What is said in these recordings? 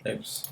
Oops.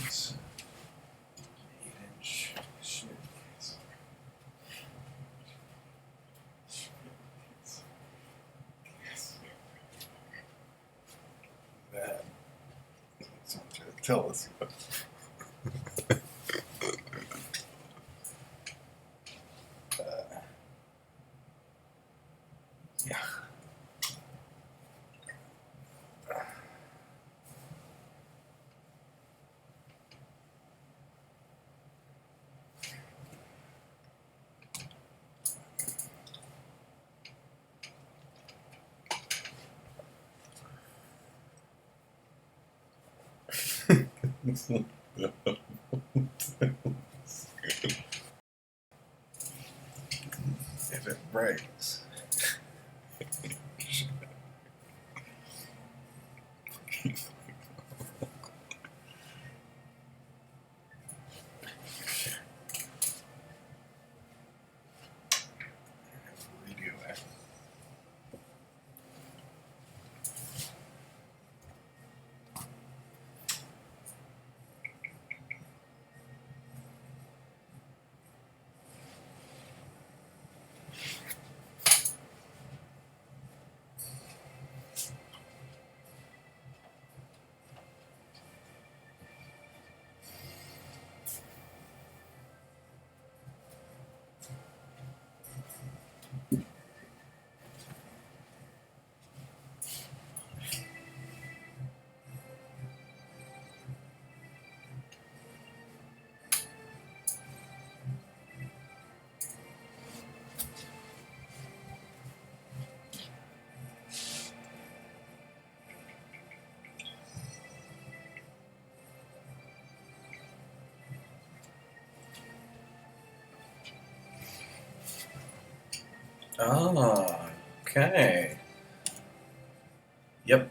It's 8-inch shit. That. Tell us. Yeah. If it breaks. Redo it. Oh, okay. Yep.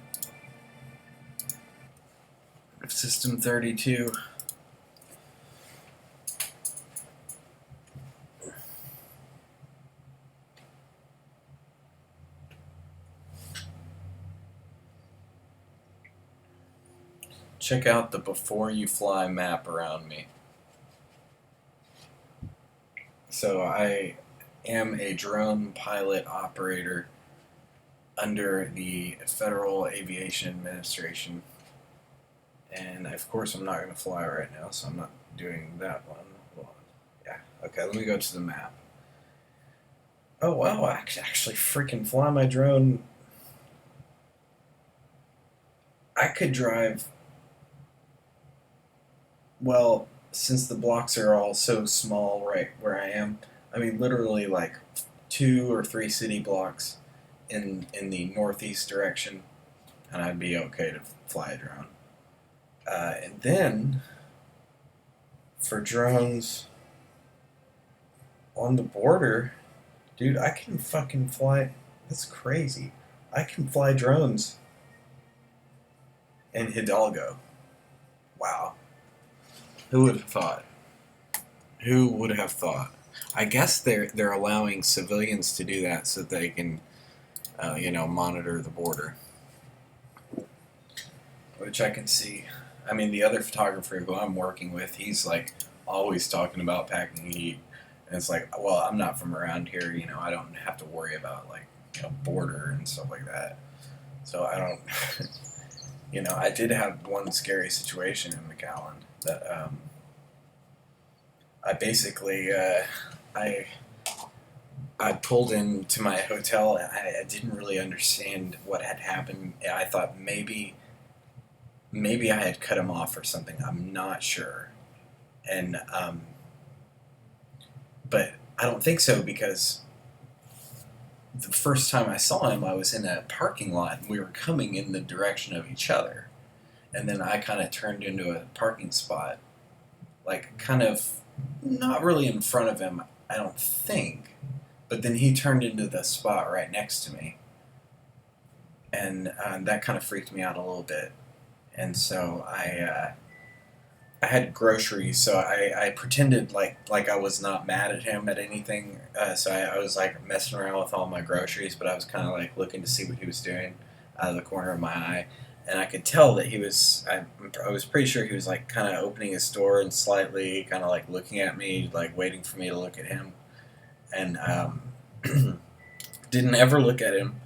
System 32. Check out the before you fly map around me. So I am a drone pilot operator under the Federal Aviation Administration. And of course, I'm not going to fly right now, so I'm not doing that one. Well, yeah. Okay, let me go to the map. Oh, wow, I could actually freaking fly my drone. I could drive. Well, since the blocks are all so small right where I am, I mean, literally like 2 or 3 city blocks in the northeast direction, and I'd be okay to fly a drone. And then for drones on the border, dude, I can fucking fly. That's crazy. I can fly drones in Hidalgo. Wow. Who would have thought? Who would have thought? I guess they're allowing civilians to do that so they can, monitor the border, which I can see. I mean, the other photographer who I'm working with, he's like always talking about packing heat, and it's like, well, I'm not from around here, I don't have to worry about like border and stuff like that. So I don't, I did have one scary situation in McAllen that I basically I I pulled into my hotel and I didn't really understand what had happened. I thought maybe I had cut him off or something. I'm not sure, and but I don't think so because the first time I saw him, I was in a parking lot and we were coming in the direction of each other, and then I kind of turned into a parking spot, like kind of not really in front of him, I don't think, but then he turned into the spot right next to me, and that kind of freaked me out a little bit. And so I had groceries, so I pretended like I was not mad at him at anything. So I was like messing around with all my groceries, but I was kind of like looking to see what he was doing out of the corner of my eye, and I could tell that he was. I was pretty sure he was like kind of opening his door and slightly kind of like looking at me, like waiting for me to look at him, and didn't ever look at him.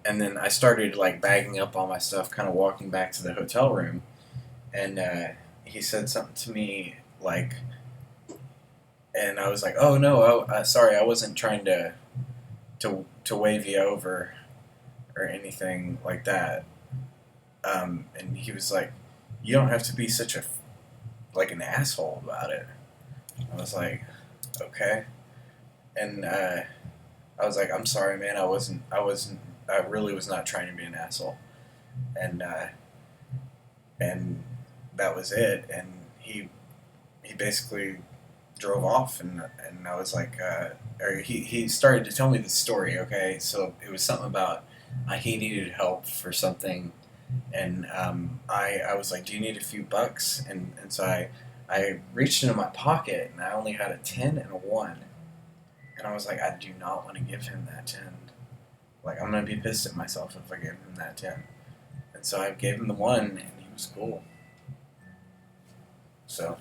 And then I started like bagging up all my stuff, kind of walking back to the hotel room, and he said something to me like, and I was like, "Oh no, sorry, I wasn't trying to wave you over or anything like that." And he was like, "You don't have to be such a like an asshole about it." I was like, "Okay," and I was like, "I'm sorry, man. I really was not trying to be an asshole," and and that was it. And he basically drove off, and I was like, or he started to tell me the story. Okay, so it was something about he needed help for something, and I was like, "Do you need a few bucks?" And so I reached into my pocket, and I only had a 10 and a 1, and I was like, "I do not want to give him that 10. Like, I'm gonna be pissed at myself if I give him that 10." And so I gave him the 1, and he was cool. So,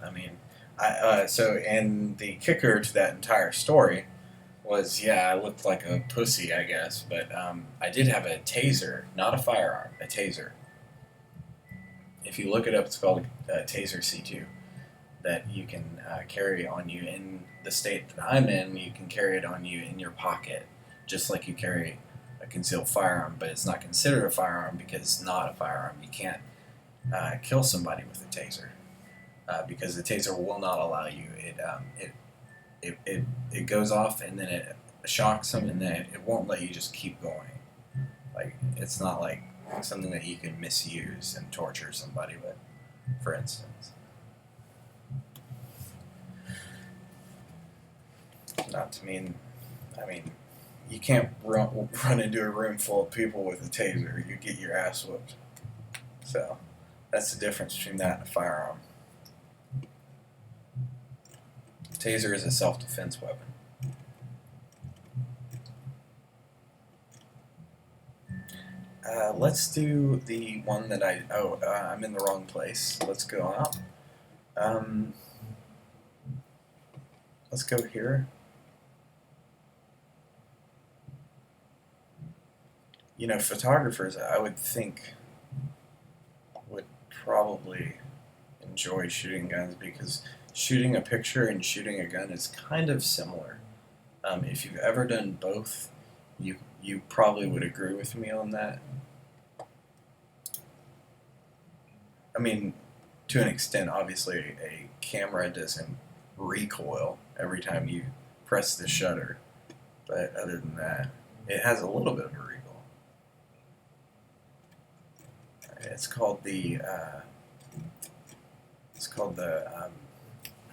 I mean, and the kicker to that entire story was, yeah, I looked like a pussy, I guess, but I did have a taser, not a firearm, a taser. If you look it up, it's called a taser C2 that you can carry on you. In the state that I'm in, you can carry it on you in your pocket, just like you carry a concealed firearm, but it's not considered a firearm because it's not a firearm. You can't kill somebody with a taser because the taser will not allow you. It goes off and then it shocks them and then it won't let you just keep going. Like, it's not like something that you can misuse and torture somebody with, for instance. Not to mean, I mean, you can't run into a room full of people with a taser. You get your ass whooped. So that's the difference between that and a firearm. Taser is a self-defense weapon. Let's do the one that I'm in the wrong place. Let's go out. Let's go here. Photographers, I would think, would probably enjoy shooting guns because shooting a picture and shooting a gun is kind of similar. If you've ever done both, you probably would agree with me on that. I mean, to an extent, obviously, a camera doesn't recoil every time you press the shutter, but other than that, it has a little bit of a recoil. It's called the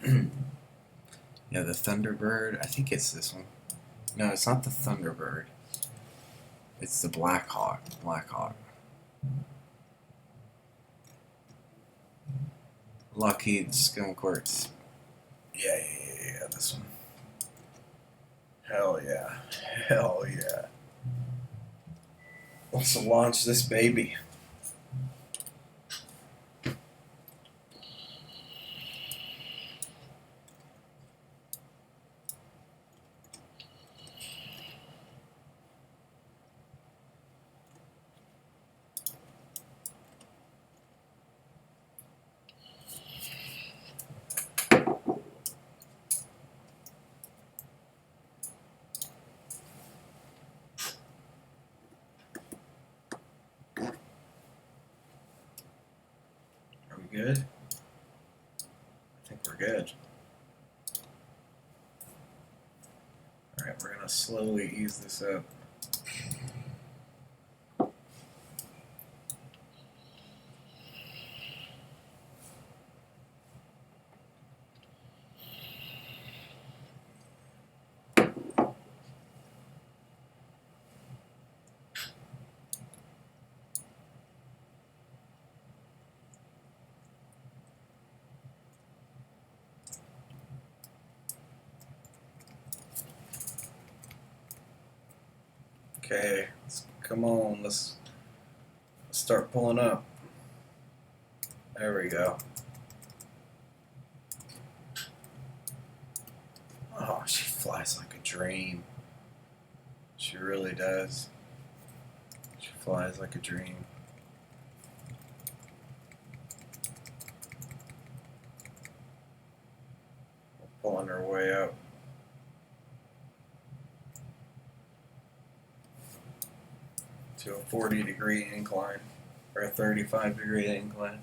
the Thunderbird. I think it's this one. No, it's not the Thunderbird. It's the Black Hawk. Black Hawk. Lockheed Skunk Works. Yeah, this one. Hell yeah. Hell yeah. Let's launch this baby. Are we good? I think we're good. Alright, we're gonna slowly ease this up. Okay, come on, let's start pulling up. There we go. Oh, she flies like a dream. She really does. She flies like a dream. We're pulling her way up. To a 40-degree incline, or a 35-degree incline.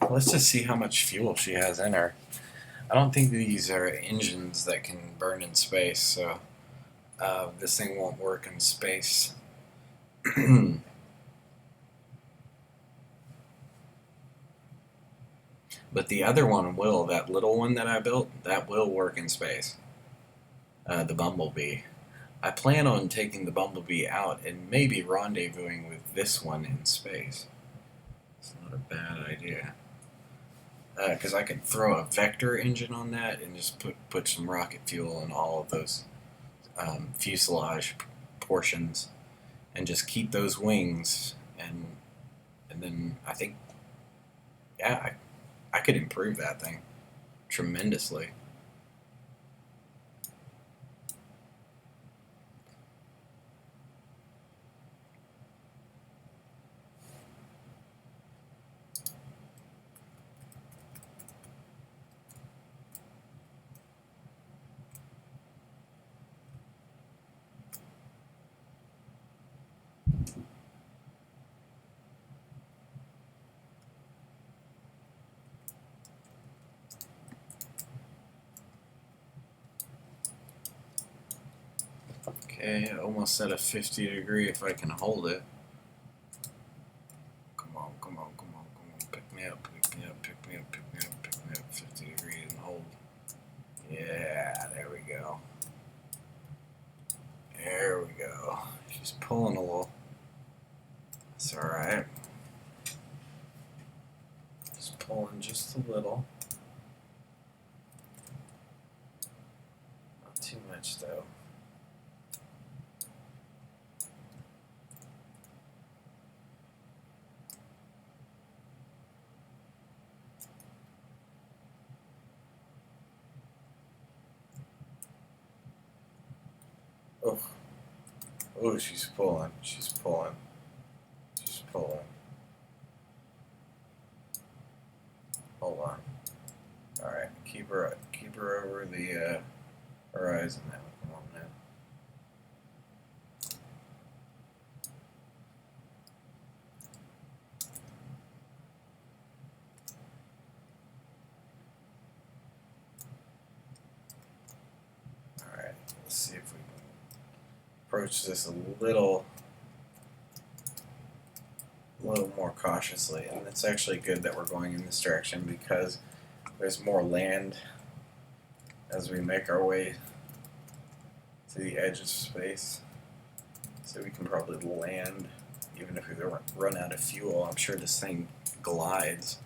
Let's just see how much fuel she has in her. I don't think these are engines that can burn in space, so this thing won't work in space. But the other one will. That little one that I built, that will work in space. The Bumblebee. I plan on taking the Bumblebee out and maybe rendezvousing with this one in space. It's not a bad idea. Because I could throw a vector engine on that and just put some rocket fuel in all of those fuselage portions and just keep those wings, and then I think, yeah, I could improve that thing tremendously. Okay, almost at a 50-degree if I can hold it. Come on, come on, come on, come on. Pick me up, pick me up, pick me up, pick me up, pick me up. 50 degrees and hold. Yeah, there we go. There we go. She's pulling a little. It's alright. Just pulling just a little. Not too much though. Oh, oh, she's pulling. She's pulling. She's pulling. Hold on. All right, keep her over the horizon now. Come on now. All right, let's see if we can approach this a little. a little more cautiously, and it's actually good that we're going in this direction because there's more land as we make our way to the edge of space. So we can probably land even if we run out of fuel. I'm sure this thing glides.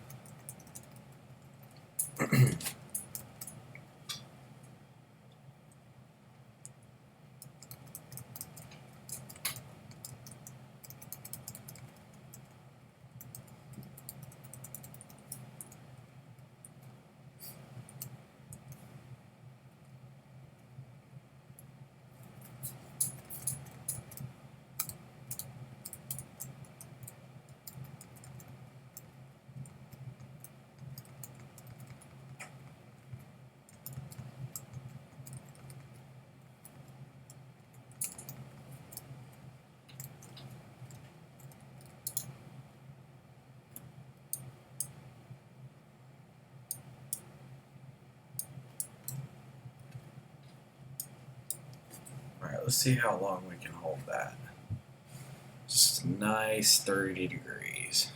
Alright, let's see how long we can hold that. Just a nice 30 degrees.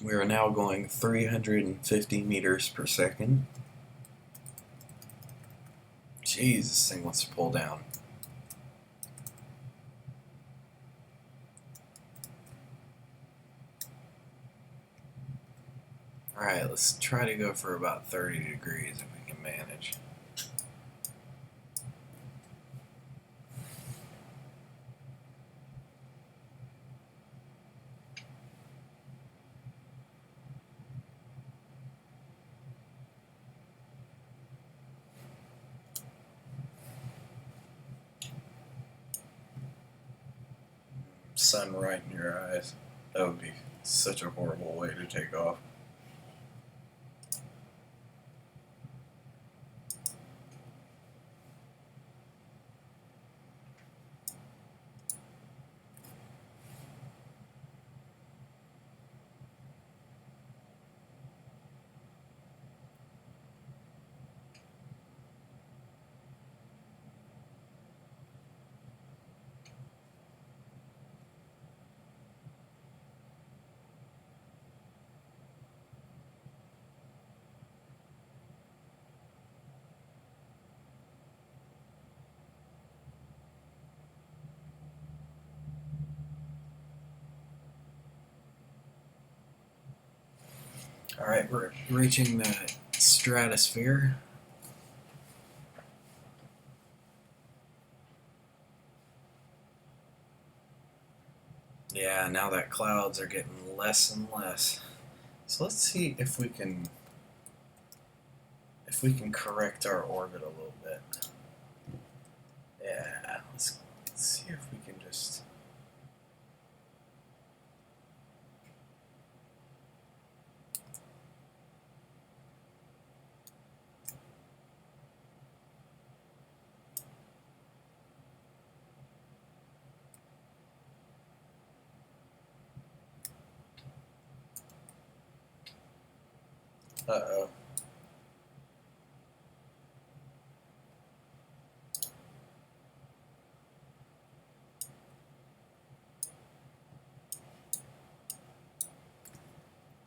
We are now going 350 meters per second. Jeez, this thing wants to pull down. Alright, let's try to go for about 30 degrees if we can manage. Sun right in your eyes. That would be such a horrible way to take off. Alright, we're reaching the stratosphere. Yeah, now that clouds are getting less and less. So let's see if we can correct our orbit a little bit. Yeah, let's see if we can just uh-oh.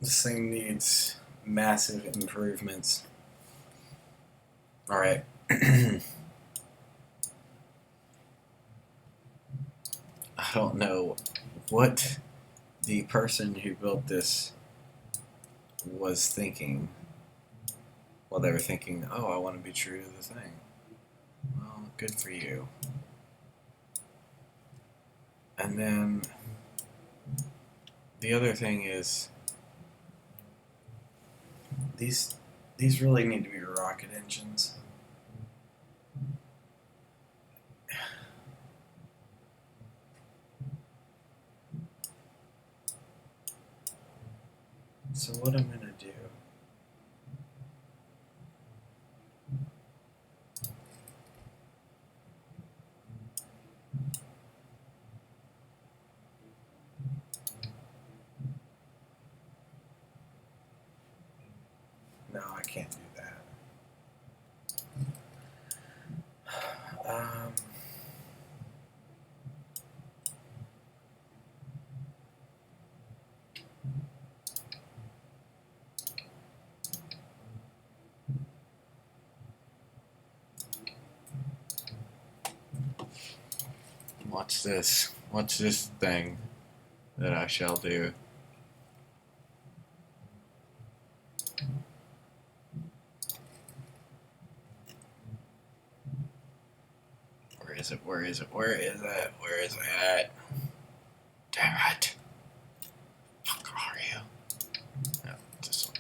This thing needs massive improvements. Alright. I don't know what the person who built this was thinking. Well, they were thinking, oh, I want to be true to the thing. Well, Good for you. And then the other thing is these really need to be rocket engines. So what I'm gonna do, no, I can't do that. Watch this. Watch this thing that I shall do. Where is it? Where is it? Where is it? Where is it? Damn it. Fuck are you? No, this one.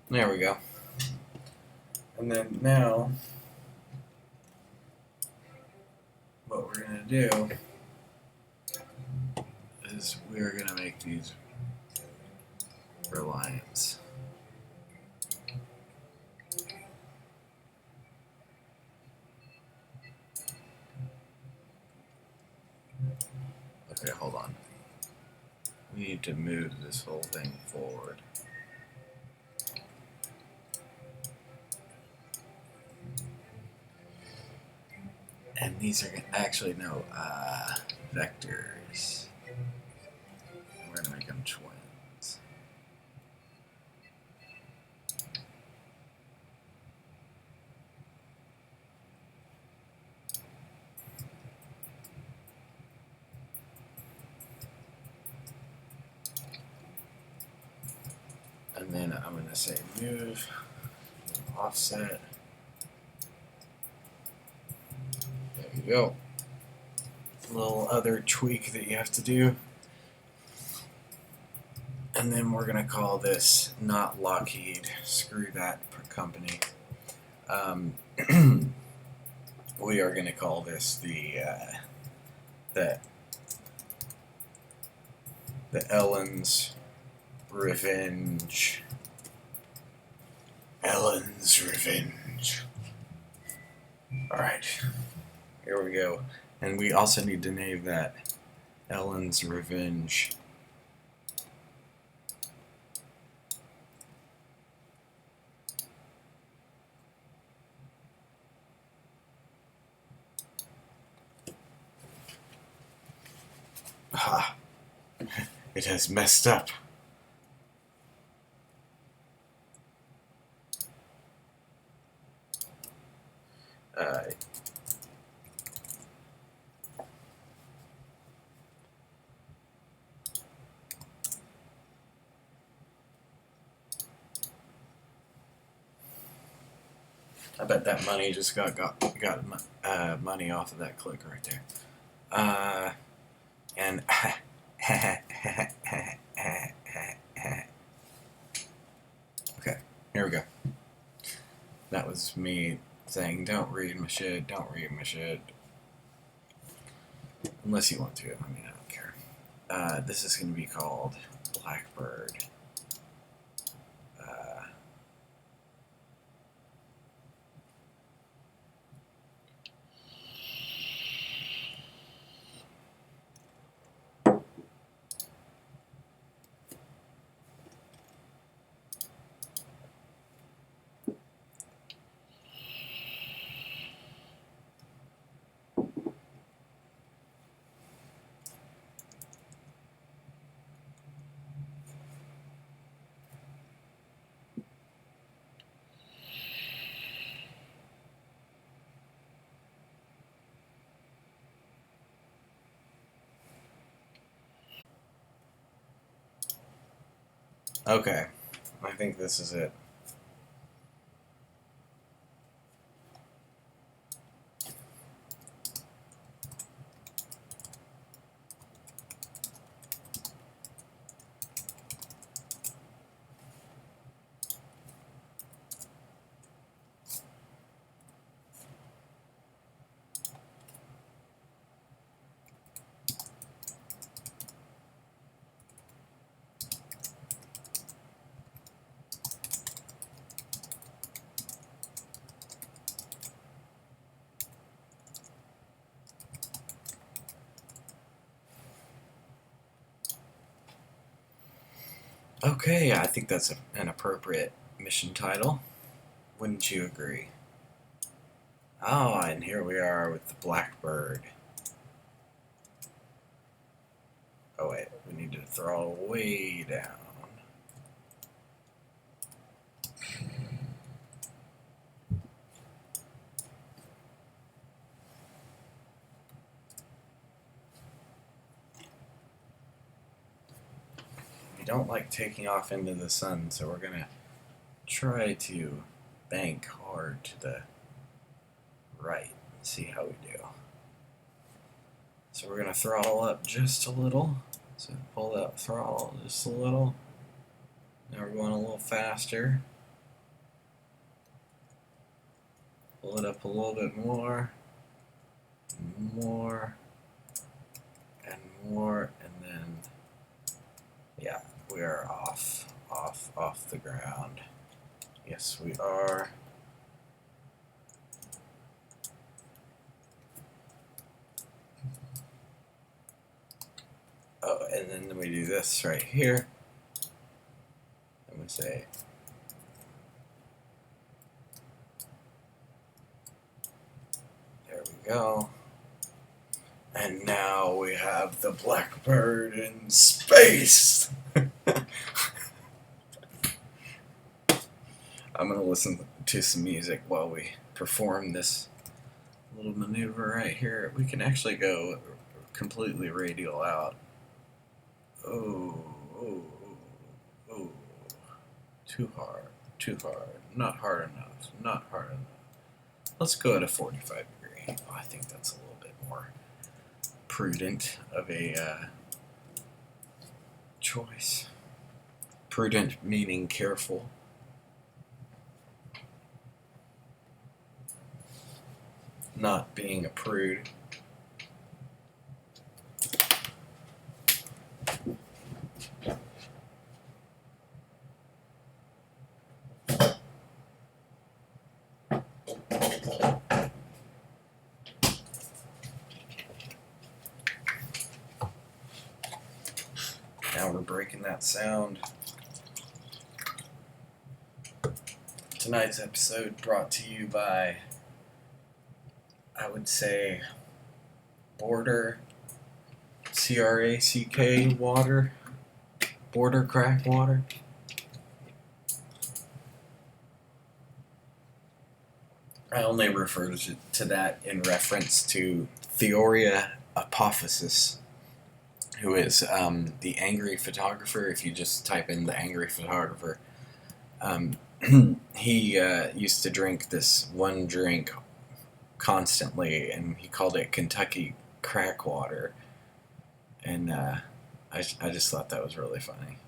There we go. And then now, what we're going to do is we're going to make these Reliance. Okay, hold on. We need to move this whole thing forward. And these are actually no vectors. We're gonna make them twins. And then I'm gonna say move, offset. There you go. A little other tweak that you have to do. And then we're going to call this not Lockheed. Screw that company. We are going to call this the Ellen's Revenge. Ellen's Revenge. Alright. Here we go. And we also need to name that Ellen's Revenge. Ah, it has messed up. I bet that money just got money off of that click right there. And okay, here we go. That was me saying, don't read my shit, don't read my shit. Unless you want to, I mean, I don't care. This is going to be called Blackbird. Okay, I think this is it. Okay, I think that's an appropriate mission title. Wouldn't you agree? Oh, and here we are with the Blackbird. Oh wait, we need to throttle way down. We don't like taking off into the sun, so we're gonna try to bank hard to the right and see how we do. So we're gonna throttle up just a little. So pull that throttle just a little. Now we're going a little faster. Pull it up a little bit more, more, and more, and then, yeah, we are off the ground. Yes, we are. Oh, and then we do this right here. And we say, there we go. And now we have the Blackbird in space. I'm going to listen to some music while we perform this little maneuver right here. We can actually go completely radial out. Oh, oh, oh. Too hard. Not hard enough, not hard enough. Let's go at a 45 degree. Oh, I think that's a little bit more prudent of a choice. Prudent meaning careful. Not being a prude. Now we're breaking that sound. Tonight's episode brought to you by, I would say, Border, C-R-A-C-K water. Border crack water. I only refer to that in reference to Theoria Apophysis, who is the angry photographer. If you just type in the angry photographer, he used to drink this one drink constantly, and he called it Kentucky crack water. And I just thought that was really funny.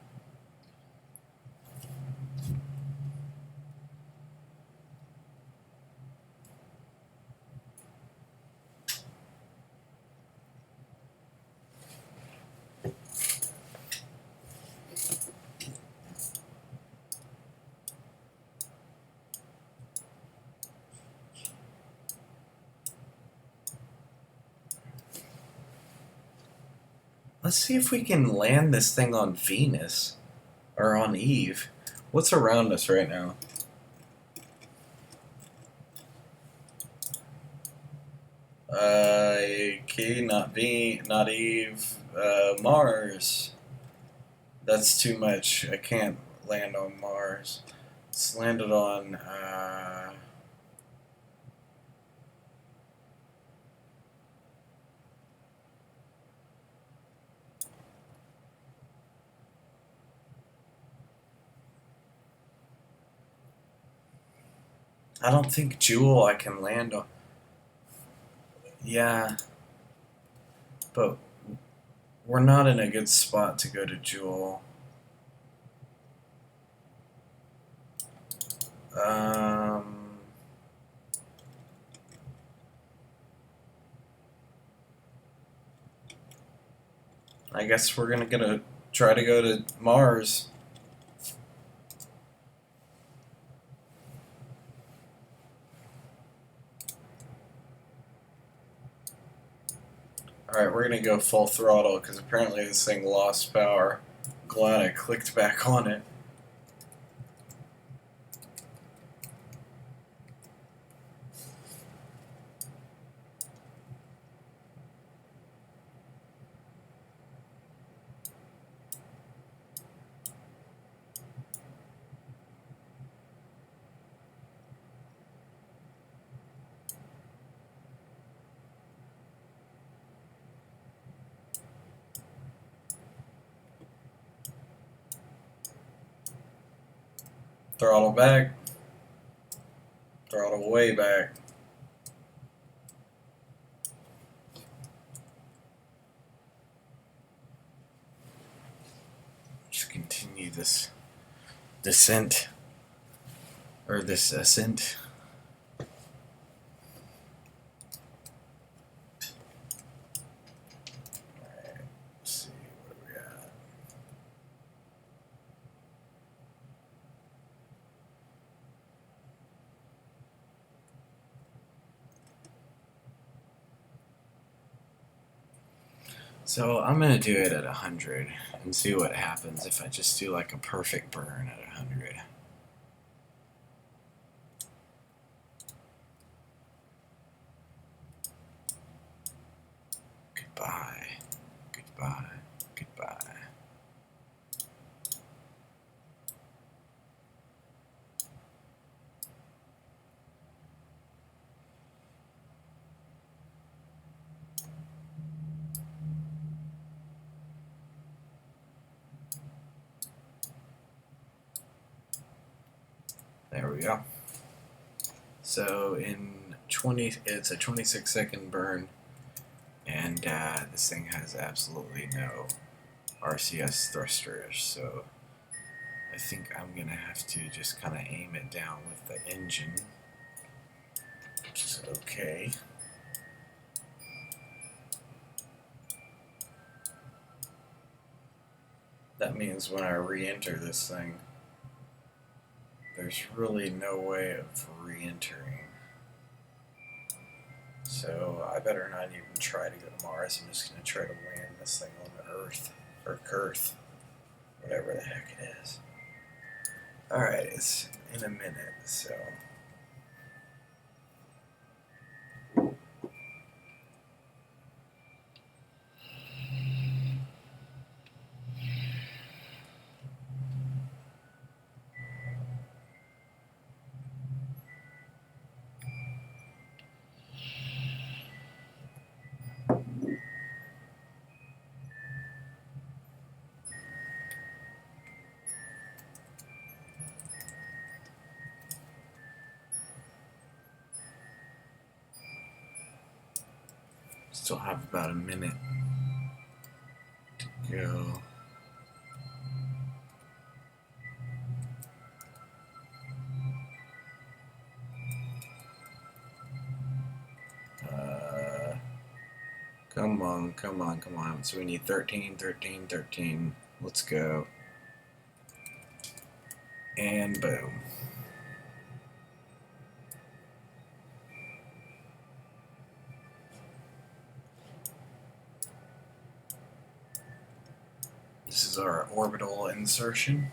Let's see if we can land this thing on Venus or on Eve. What's around us right now? Okay, not Eve. Mars. That's too much. I can't land on Mars. Let's land it on. I don't think Jewel I can land on. Yeah, but we're not in a good spot to go to Jewel. Um, I guess we're gonna try to go to Mars. Alright, we're gonna go full throttle because apparently this thing lost power. Glad I clicked back on it. Throttle back. Throttle way back. Just continue this descent. Or this ascent. Alright, let's see what we got. So I'm gonna do it at 100 and see what happens if I just do like a perfect burn at 100. Goodbye. Goodbye. Goodbye. There we go. So in 20, it's a 26-second burn, and this thing has absolutely no RCS thrusters. So I think I'm gonna have to just kind of aim it down with the engine, which is okay. That means when I re-enter this thing, there's really no way of re-entering. So I better not even try to go to Mars. I'm just going to try to land this thing on the Earth, or Girth, whatever the heck it is. Alright, it's in a minute, so... Still have about a minute to go. Come on, come on, come on. So we need 13, 13, 13. Let's go. And boom. This is our orbital insertion.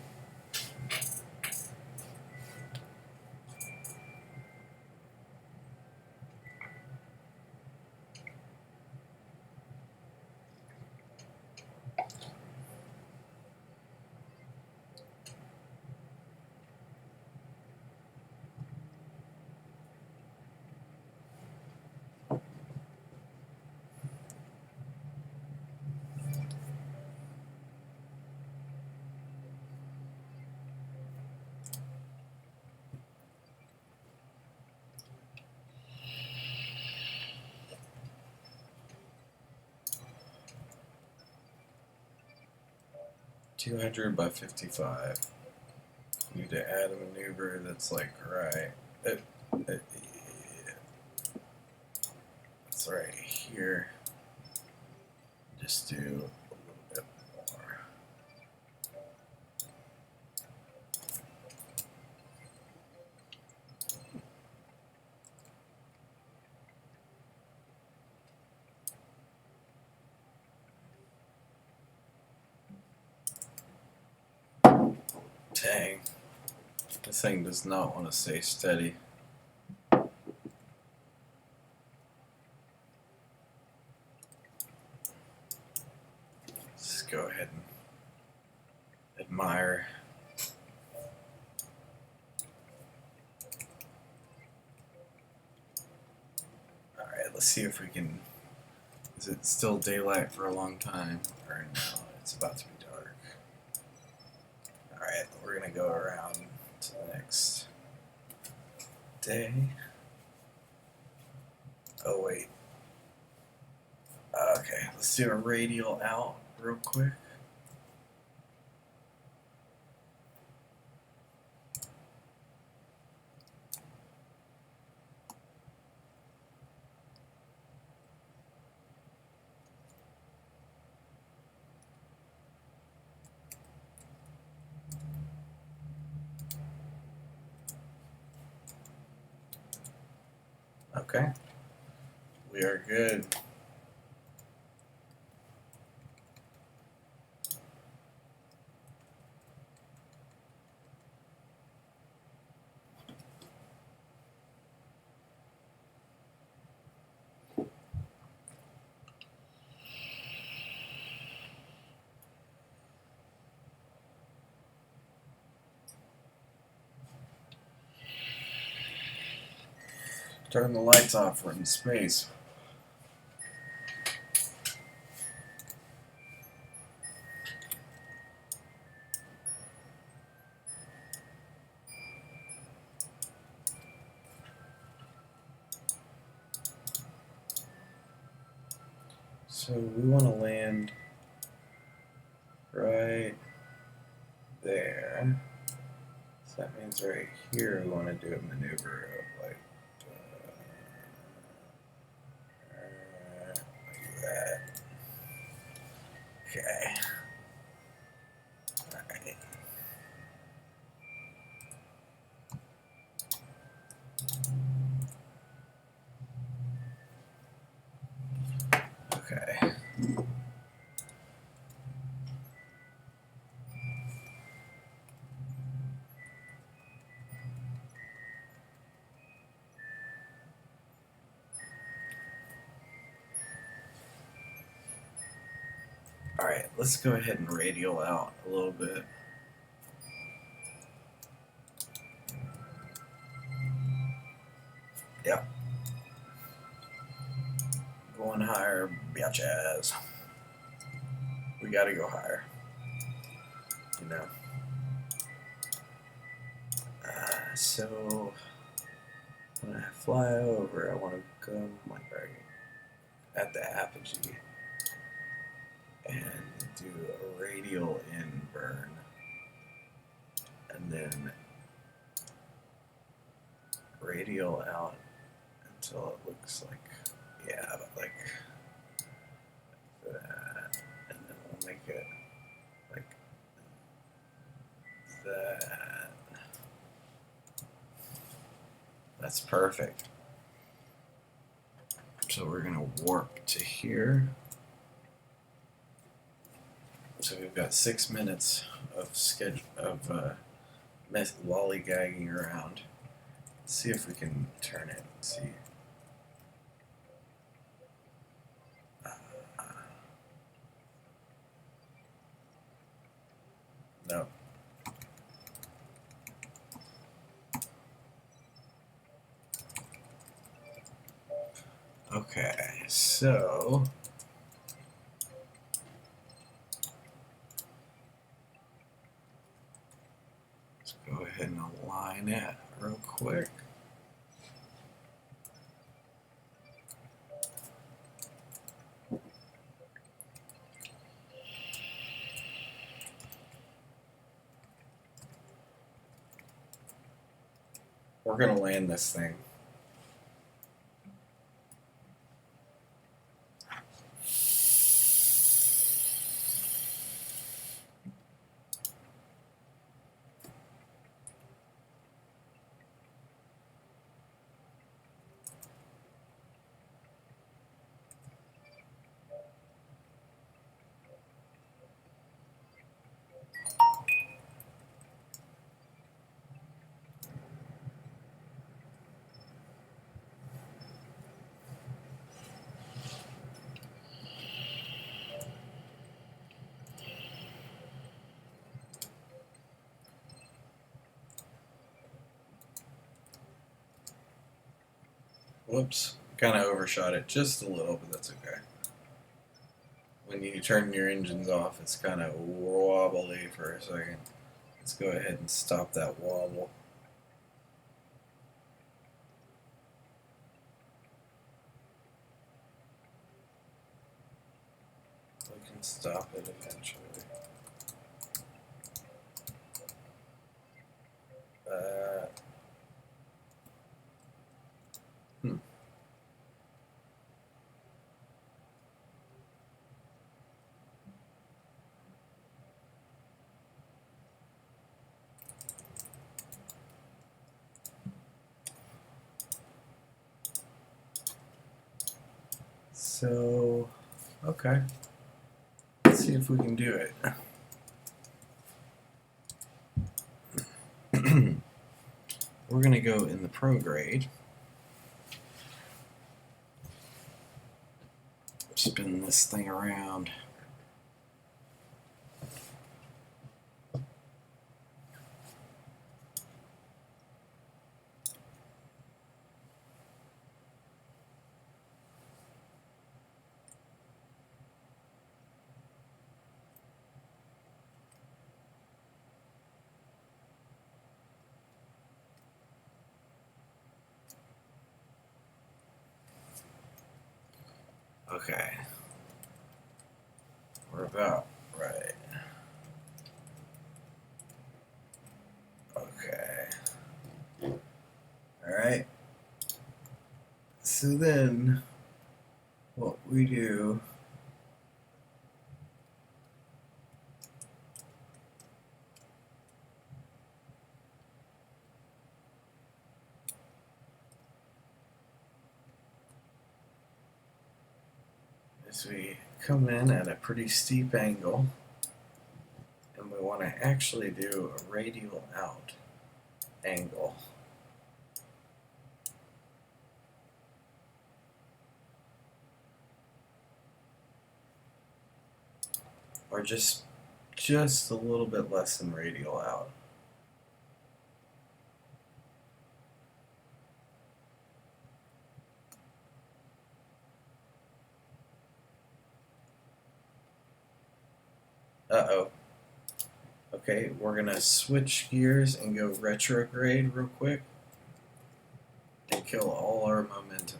200 by 55. Need to add a maneuver that's like right. It's right here. Just do a little bit more. Dang. This thing does not want to stay steady. Let's go ahead and admire. Alright, let's see if we can. Is it still daylight for a long time? Or no, it's about to be dark. Alright, we're going to go around to the next day. Oh, wait. Okay, let's do a radial out real quick. Okay, we are good. Turn the lights off, we're in space. So we want to land right there. So that means right here we want to do a maneuver of like that. Okay. Alright. Okay. Alright, let's go ahead and radial out a little bit. Yep. Going higher, bitches. We gotta go higher. You know. So when I fly over, I want to go like right at the apogee and do a radial in burn, and then radial out until it looks like, yeah, but like that, and then we'll make it like that. That's perfect. So we're gonna warp to here. So we've got 6 minutes of lollygagging around. Let's see if we can turn it and see. No. Okay, so let's go ahead and align it real quick. We're gonna land this thing. Whoops, kind of overshot it just a little, but that's okay. When you turn your engines off, it's kind of wobbly for a second. Let's go ahead and stop that wobble. We can stop it eventually. Hmm. So, okay. Let's see if we can do it. We're going to go in the pro grade. Spin this thing around. Okay. We're about right. Okay. Alright. So then, what we do is we come in at a pretty steep angle, and we want to actually do a radial out angle. Or just a little bit less than radial out. Uh-oh. Okay, we're gonna switch gears and go retrograde real quick and kill all our momentum.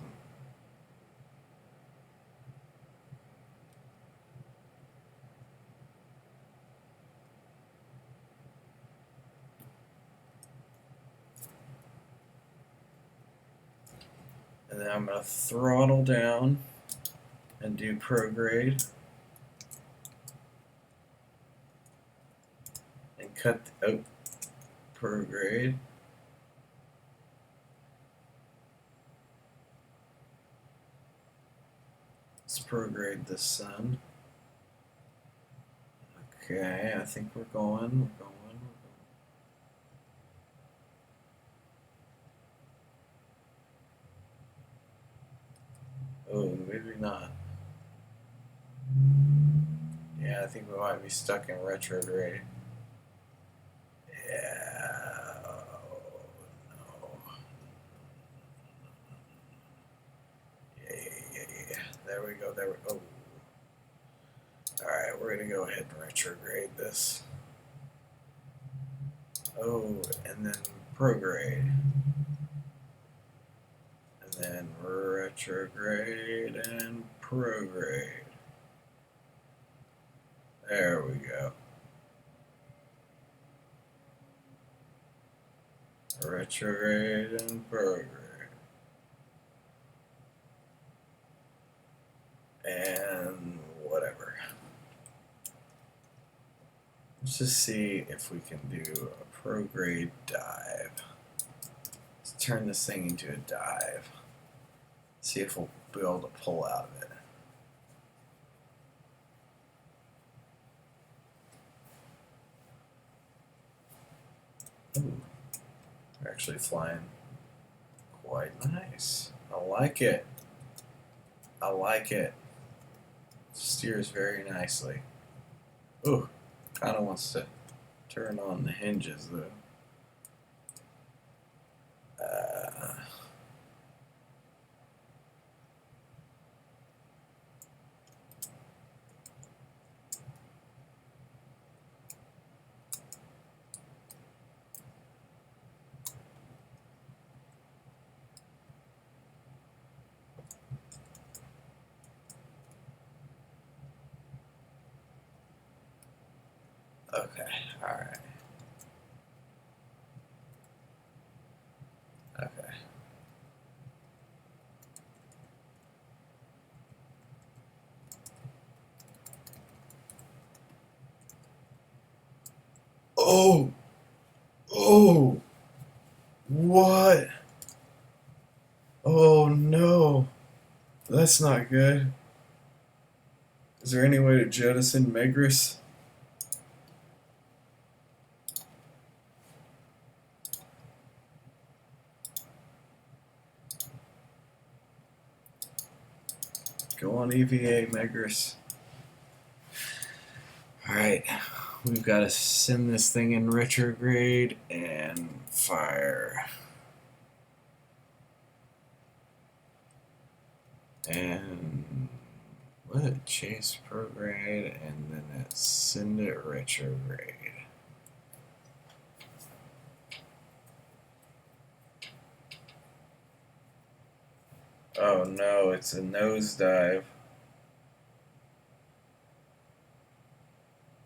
And then I'm gonna throttle down and do prograde. And cut out prograde. Let's prograde the sun. Okay, I think we're going. Oh, maybe not. Yeah, I think we might be stuck in retrograde. Yeah. Oh, no. Yeah. There we go. Oh. Alright, we're going to go ahead and retrograde this. Oh, and then prograde. And then retrograde and prograde. There we go. Retrograde and prograde. And whatever. Let's just see if we can do a prograde dive. Let's turn this thing into a dive. See if we'll be able to pull out of it. Ooh, they're actually flying quite nice. I like it. I like it. Steers very nicely. Ooh, kind of wants to turn on the hinges though. Okay, alright. Okay. Oh! Oh! What? Oh no! That's not good. Is there any way to jettison Megris? Go on EVA, Megris. Alright, we've got to send this thing in retrograde and fire. And let it chase prograde and then it send it retrograde. Oh no, it's a nosedive.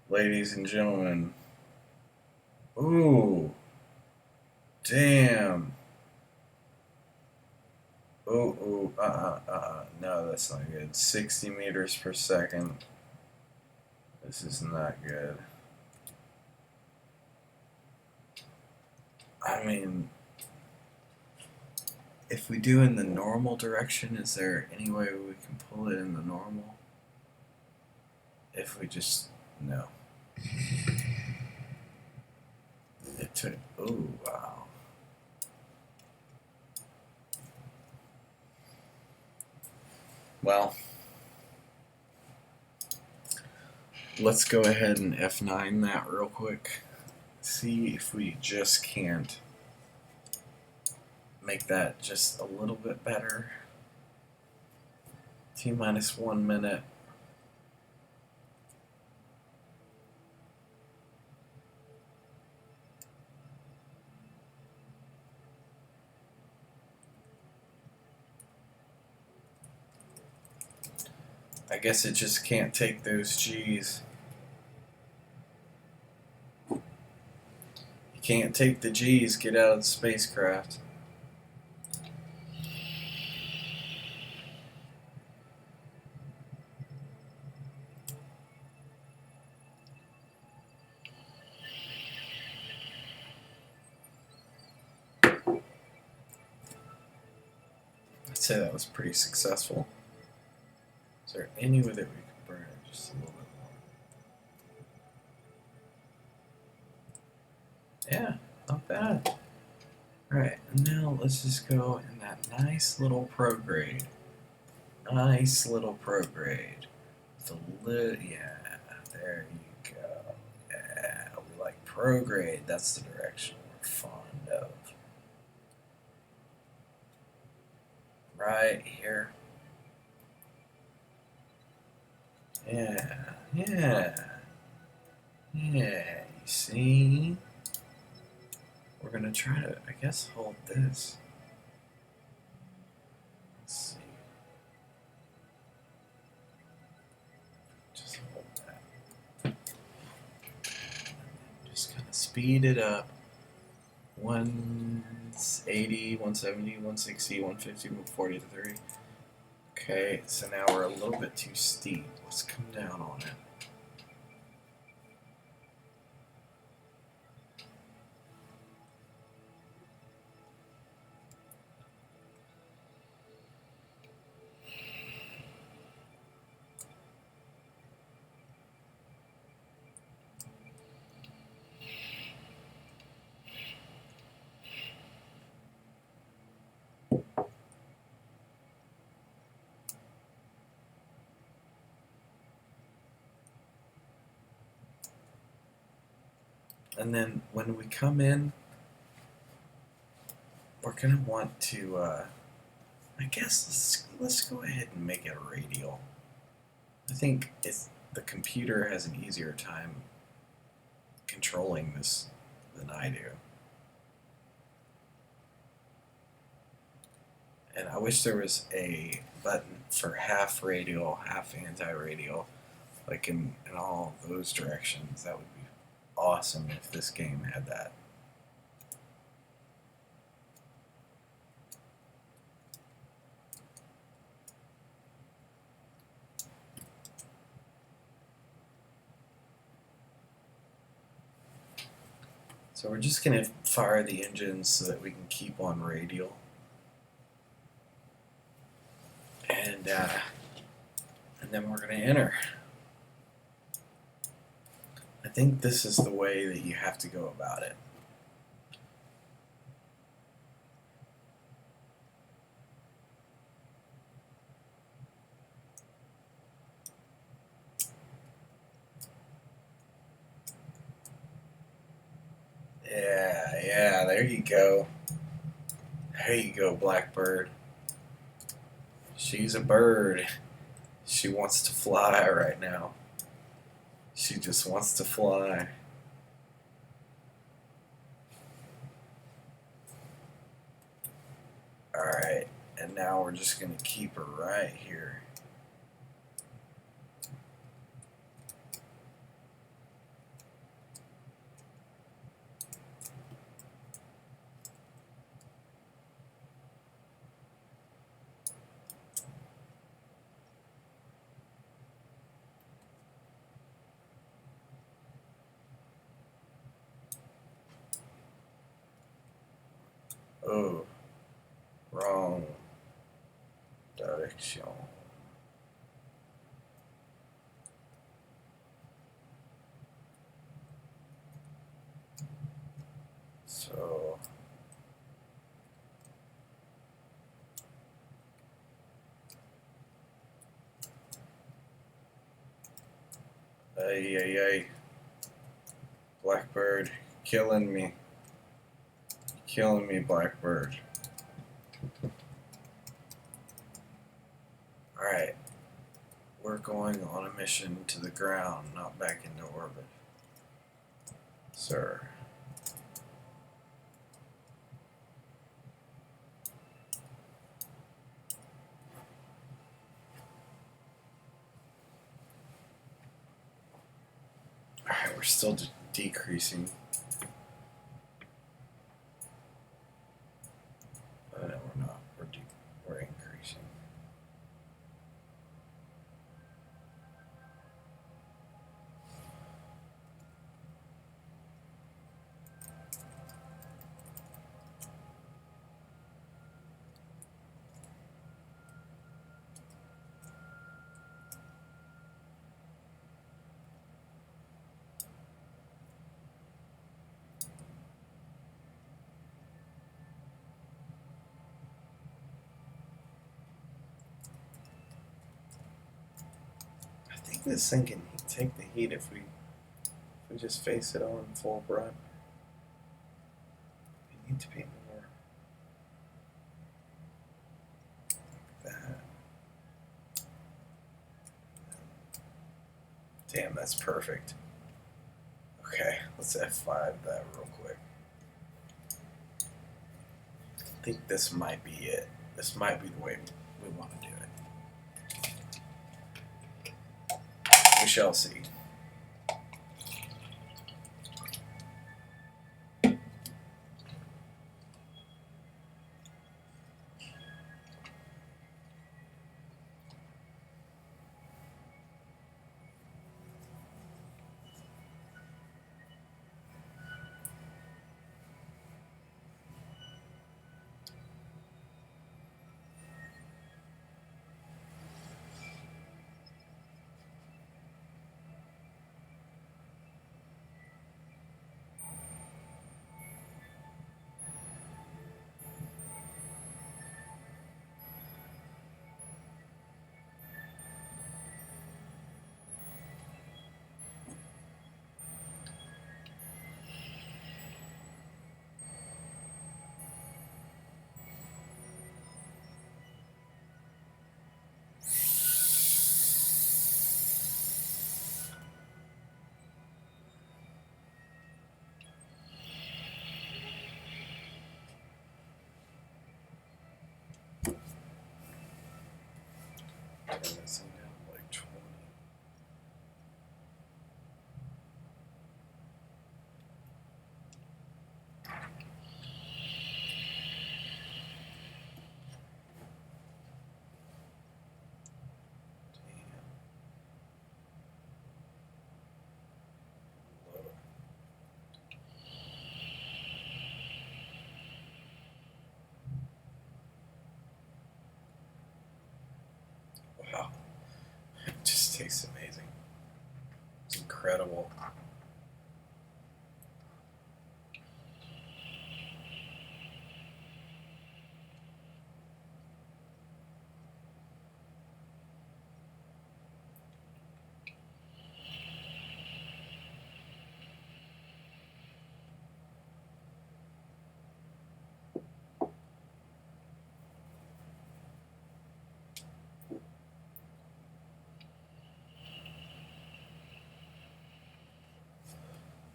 Ladies and gentlemen. Ooh. Damn. Ooh, no, that's not good. 60 meters per second. This is not good. I mean, if we do in the normal direction, is there any way we can pull it in the normal? If we just, no. It took, ooh, wow. Well, let's go ahead and F9 that real quick. See if we just can't make that just a little bit better. T-minus 1 minute. I guess it just can't take those G's. You can't take the G's, get out of the spacecraft. I'd say that was pretty successful. Is there any way that we could burn it just a little bit more? Yeah, not bad. Alright, and now let's just go in that nice little prograde. Nice little prograde. Yeah, there you go. Yeah, we like prograde. That's the direction we're fond of. Right here. Yeah, yeah. Yeah, you see? We're gonna try to, I guess, hold this. Let's see. Just hold that. Just kind of speed it up. 180, 170, 160, 150, 143. Okay, so now we're a little bit too steep. Let's come down on it. And then when we come in, we're going to want to, I guess let's go ahead and make it a radial. I think the computer has an easier time controlling this than I do. And I wish there was a button for half radial, half anti-radial, like in all those directions. That would be awesome if this game had that. So we're just going to fire the engines so that we can keep on radial. And then we're going to enter. I think this is the way that you have to go about it. Yeah, there you go. There you go, Blackbird. She's a bird. She wants to fly right now. She just wants to fly. Alright, and now we're just going to keep her right here. Oh, wrong direction. So, ay. Blackbird, killing me. Killing me, Blackbird. Alright. We're going on a mission to the ground, not back into orbit. Sir. Alright, we're still decreasing. No, we're not. We're increasing. I think this thing can take the heat if we just face it on full brunt. We need to be more like that. Damn, that's perfect. Okay, let's F5 that real quick. I think this might be it. This might be the way we want to do it. We shall see. tastes amazing. It's incredible.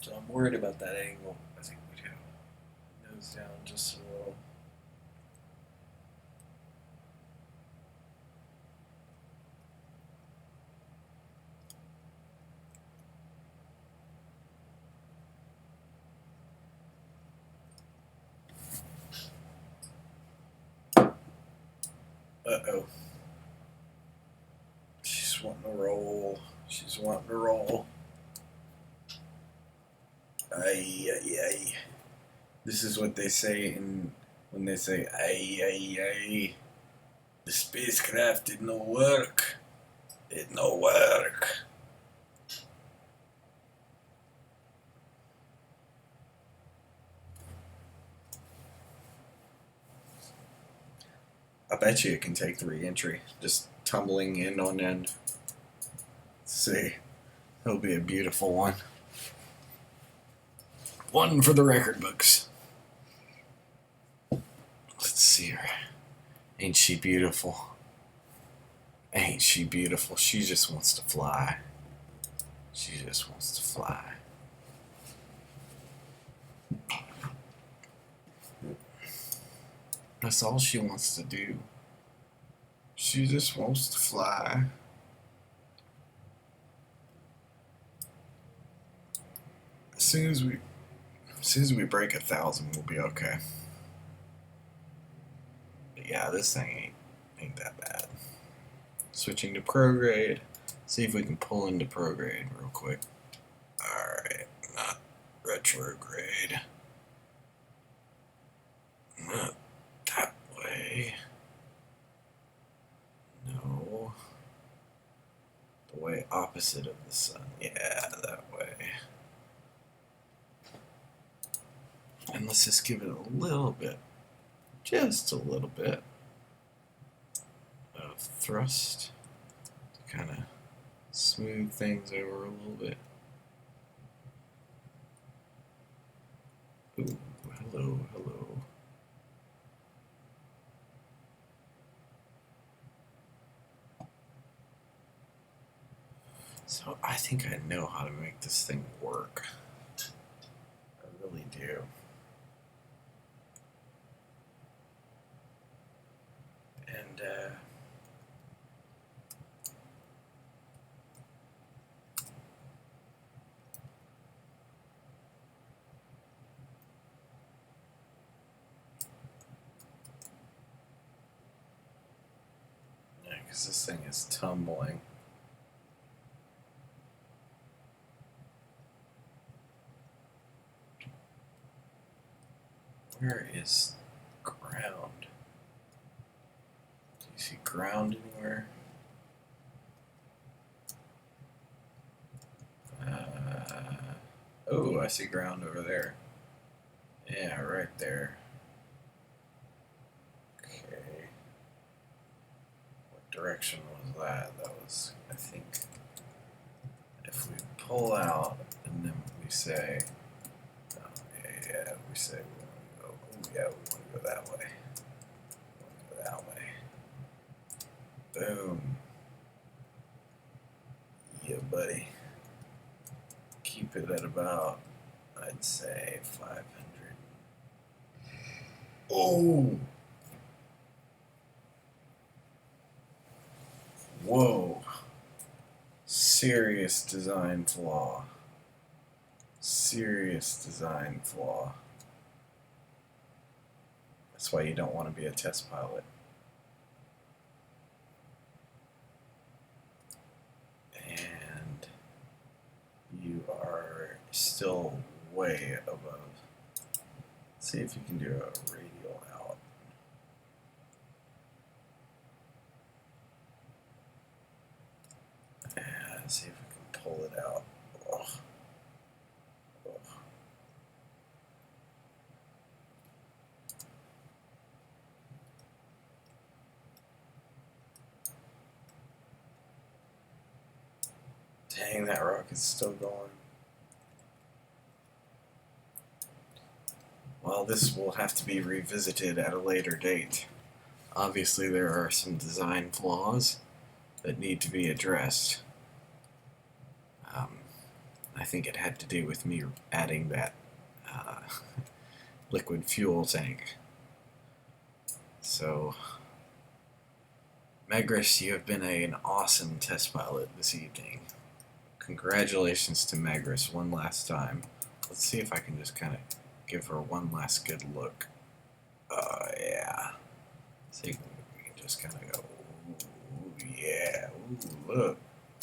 So I'm worried about that angle. I think we do. Nose down just a little. Uh-oh. She's wanting to roll. She's wanting to roll. Ay, ay, ay. This is what they say when they say, ay, ay, ay. The spacecraft did no work. It no work. I bet you it can take the re-entry. Just tumbling end on end. Let's see. It'll be a beautiful one. One for the record books. Let's see her. Ain't she beautiful? Ain't she beautiful? She just wants to fly. She just wants to fly. That's all she wants to do. She just wants to fly. As soon as we break 1,000, we'll be okay. But yeah, this thing ain't that bad. Switching to prograde. See if we can pull into prograde real quick. Alright, not retrograde. Not that way. No. The way opposite of the sun. Yeah, that way. And let's just give it a little bit. Just a little bit of thrust to kind of smooth things over a little bit. Ooh, hello, hello. So I think I know how to make this thing work. I really do. And yeah, because this thing is tumbling. Where is ground? Do you see ground anywhere? Oh, I see ground over there. Yeah, right there. Okay. What direction was that? That was, I think, if we pull out and then we say, oh, yeah, we say we want to go, oh yeah, we want to go that way. We want to go that way. Boom. Yeah, buddy. Keep it at about, I'd say, 500. Oh! Whoa. Serious design flaw. Serious design flaw. That's why you don't want to be a test pilot. And you are still way above. Let's see if you can do a radial out. And pull it out. Ugh. Ugh. Dang, that rocket's still going. Well, this will have to be revisited at a later date. Obviously, there are some design flaws that need to be addressed. I think it had to do with me adding that liquid fuel tank. So, Megris, you have been an awesome test pilot this evening. Congratulations to Megris one last time. Let's see if I can just kind of give her one last good look. Yeah. See, we can just kind of go, ooh, yeah, ooh, look.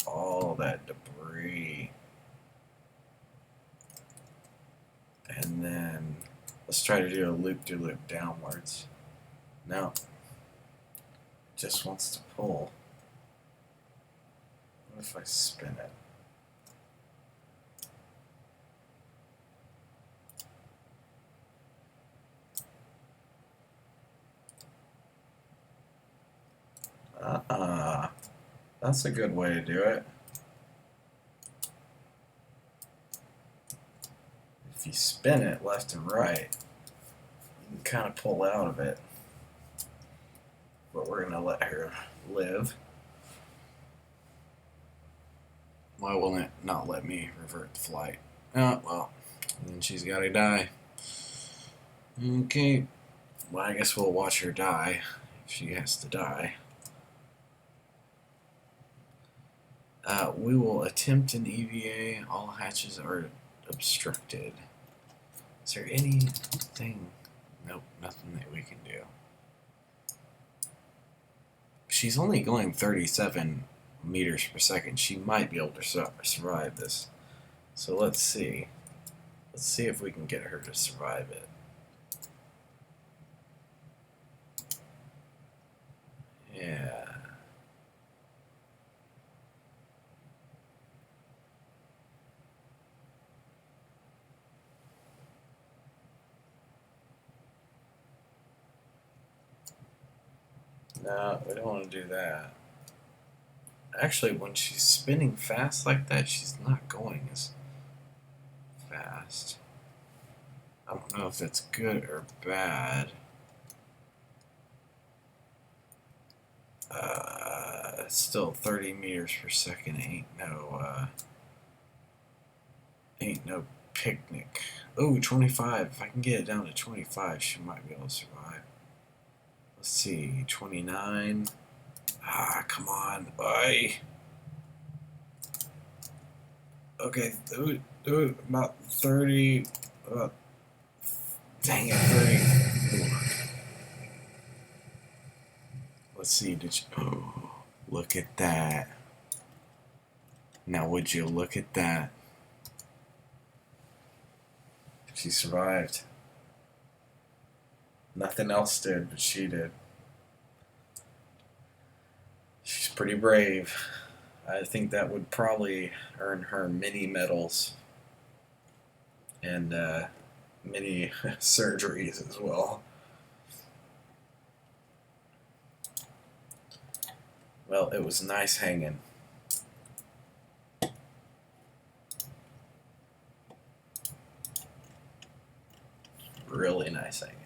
All that debris. And then let's try to do a loop-de-loop downwards. No. It just wants to pull. What if I spin it? That's a good way to do it. If you spin it left and right, you can kind of pull out of it. But we're going to let her live. Why will it not let me revert to flight? Oh, well, then she's got to die. Okay. Well, I guess we'll watch her die if she has to die. We will attempt an EVA. All hatches are obstructed. Is there anything? Nope, nothing that we can do. She's only going 37 meters per second. She might be able to survive this. So let's see. Let's see if we can get her to survive it. Yeah. No, we don't want to do that. Actually, when she's spinning fast like that, she's not going as fast. I don't know if that's good or bad. Still 30 meters per second ain't no picnic. Oh, 25. If I can get it down to 25, she might be able to survive. Let's see, 29. Ah, come on. Oi. Okay, do it about 30. Dang it, 30. Ooh. Let's see, did you... Oh, look at that. Now, would you look at that? She survived. Nothing else did, but she did. She's pretty brave. I think that would probably earn her many medals and many surgeries as well. Well, it was nice hanging. Really nice hanging.